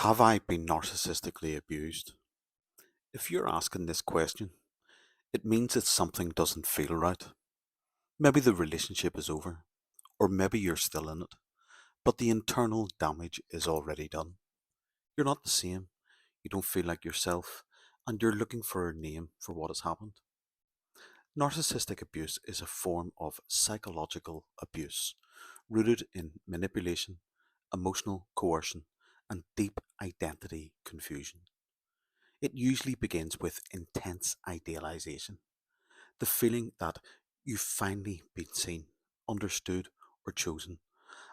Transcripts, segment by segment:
Have I been narcissistically abused? If you're asking this question, it means that something doesn't feel right. Maybe the relationship is over, or maybe you're still in it, but the internal damage is already done. You're not the same, you don't feel like yourself, and you're looking for a name for what has happened. Narcissistic abuse is a form of psychological abuse rooted in manipulation, emotional coercion, and deep identity confusion. It usually begins with intense idealization, the feeling that you've finally been seen, understood, or chosen,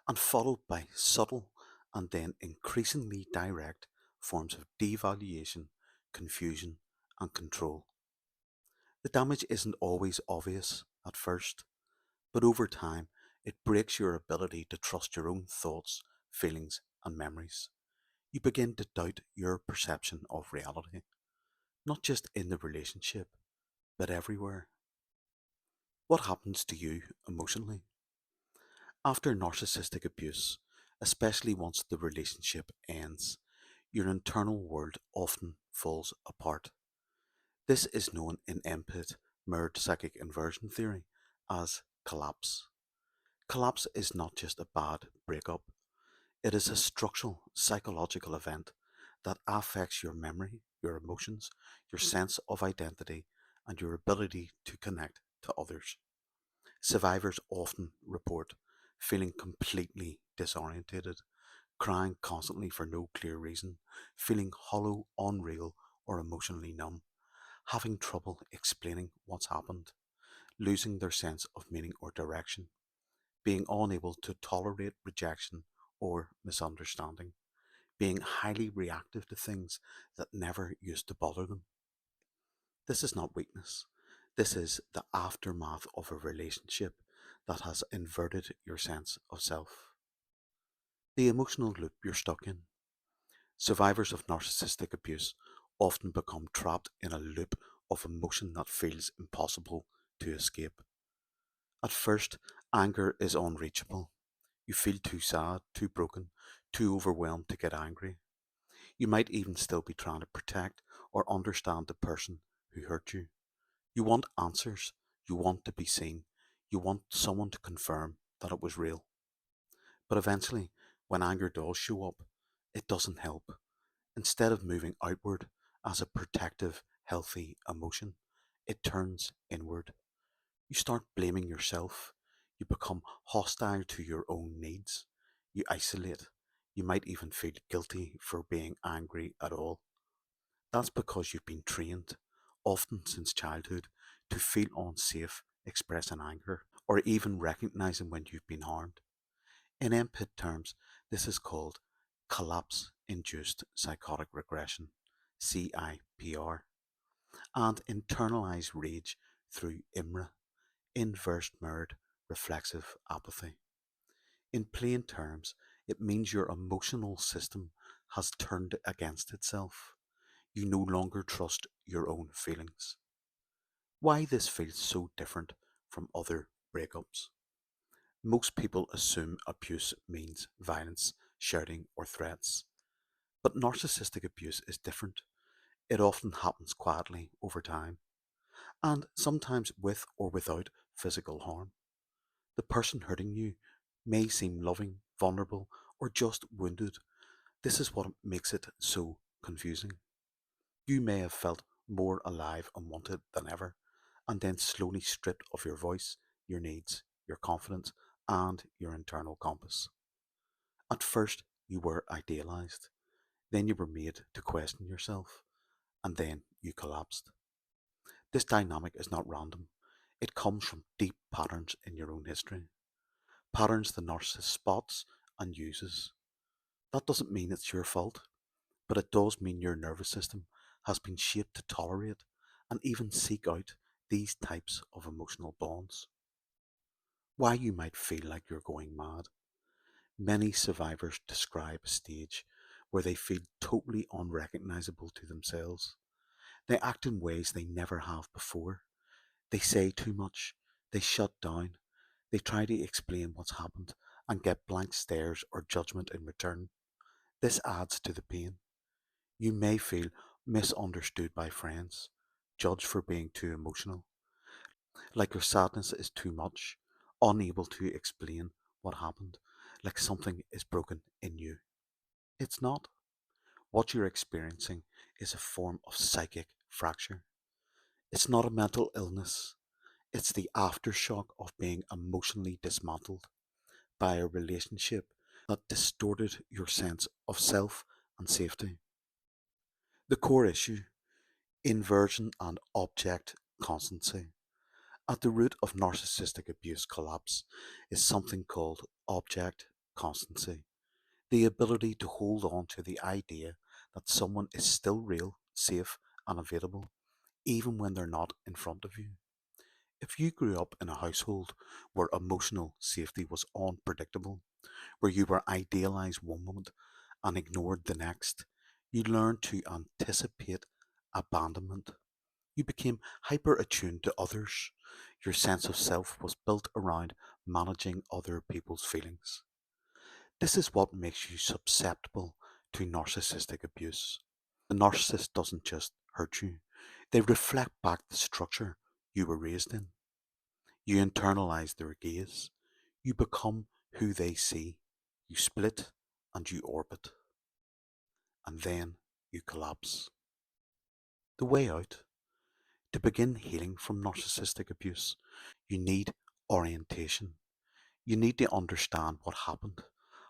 and followed by subtle and then increasingly direct forms of devaluation, confusion, and control. The damage isn't always obvious at first, but over time it breaks your ability to trust your own thoughts, feelings, and memories. You begin to doubt your perception of reality, not just in the relationship, but everywhere. What happens to you emotionally? After narcissistic abuse, especially once the relationship ends, your internal world often falls apart. This is known in MPIT, mirrored psychic inversion theory, as collapse. Collapse is not just a bad breakup, it is a structural psychological event that affects your memory, your emotions, your sense of identity, and your ability to connect to others. Survivors often report feeling completely disorientated, crying constantly for no clear reason, feeling hollow, unreal, or emotionally numb, having trouble explaining what's happened, losing their sense of meaning or direction, being unable to tolerate rejection or misunderstanding, being highly reactive to things that never used to bother them. This is not weakness. This is the aftermath of a relationship that has inverted your sense of self. The emotional loop you're stuck in. Survivors of narcissistic abuse often become trapped in a loop of emotion that feels impossible to escape. At first, anger is unreachable. You feel too sad, too broken, too overwhelmed to get angry. You might even still be trying to protect or understand the person who hurt you. You want answers. You want to be seen. You want someone to confirm that it was real. But eventually, when anger does show up, it doesn't help. Instead of moving outward as a protective, healthy emotion, it turns inward. You start blaming yourself. You become hostile to your own needs. You isolate. You might even feel guilty for being angry at all. That's because you've been trained, often since childhood, to feel unsafe expressing anger or even recognizing when you've been harmed. In MPIT terms, this is called collapse induced psychotic regression, CIPR, and internalized rage through IMRA, inverse mirrored reflexive apathy. In plain terms, it means your emotional system has turned against itself. You no longer trust your own feelings. Why this feels so different from other breakups? Most people assume abuse means violence, shouting, or threats. But narcissistic abuse is different. It often happens quietly over time, and sometimes with or without physical harm. The person hurting you may seem loving, vulnerable, or just wounded. This is what makes it so confusing. You may have felt more alive and wanted than ever, and then slowly stripped of your voice, your needs, your confidence, and your internal compass. At first, you were idealized, then you were made to question yourself, and then you collapsed. This dynamic is not random. It comes from deep patterns in your own history, patterns the narcissist spots and uses. That doesn't mean it's your fault, but it does mean your nervous system has been shaped to tolerate and even seek out these types of emotional bonds. Why you might feel like you're going mad. Many survivors describe a stage where they feel totally unrecognizable to themselves. They act in ways they never have before. They say too much. They shut down. They try to explain what's happened and get blank stares or judgment in return. This adds to the pain. You may feel misunderstood by friends, judged for being too emotional, like your sadness is too much, unable to explain what happened, like something is broken in you. It's not. What you're experiencing is a form of psychic fracture. It's not a mental illness, it's the aftershock of being emotionally dismantled by a relationship that distorted your sense of self and safety. The core issue: inversion and object constancy. At the root of narcissistic abuse collapse is something called object constancy, the ability to hold on to the idea that someone is still real, safe, and available, even when they're not in front of you. If you grew up in a household where emotional safety was unpredictable, where you were idealized one moment and ignored the next, you learned to anticipate abandonment. You became hyper attuned to others. Your sense of self was built around managing other people's feelings. This is what makes you susceptible to narcissistic abuse. The narcissist doesn't just hurt you, they reflect back the structure you were raised in. You internalize their gaze. You become who they see. You split and you orbit. And then you collapse. The way out: to begin healing from narcissistic abuse, you need orientation. You need to understand what happened,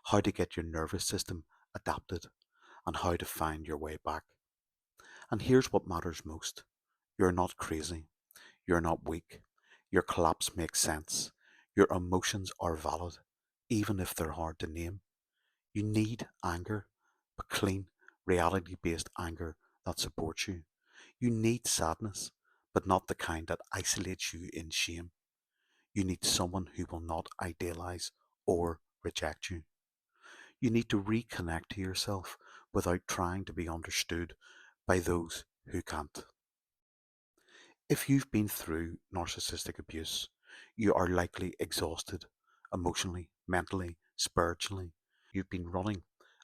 how to get your nervous system adapted, and how to find your way back. And here's what matters most: you're not crazy, you're not weak, your collapse makes sense, your emotions are valid, even if they're hard to name. You need anger, but clean, reality based anger that supports you. You need sadness, but not the kind that isolates you in shame. You need someone who will not idealize or reject you. You need to reconnect to yourself without trying to be understood by those who can't. If you've been through narcissistic abuse, you are likely exhausted emotionally, mentally, spiritually. You've been running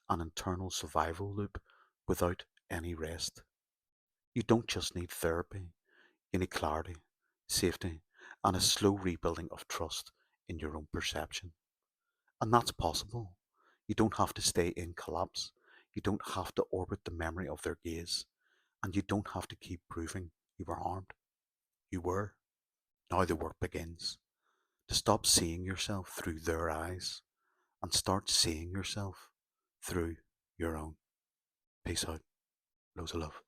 an internal survival loop without any rest. You don't just need therapy, you need clarity, safety, and a slow rebuilding of trust in your own perception. And that's possible. You don't have to stay in collapse. You don't have to orbit the memory of their gaze. And you don't have to keep proving you were harmed. You were. Now the work begins. To stop seeing yourself through their eyes and start seeing yourself through your own. Peace out. Loads of love.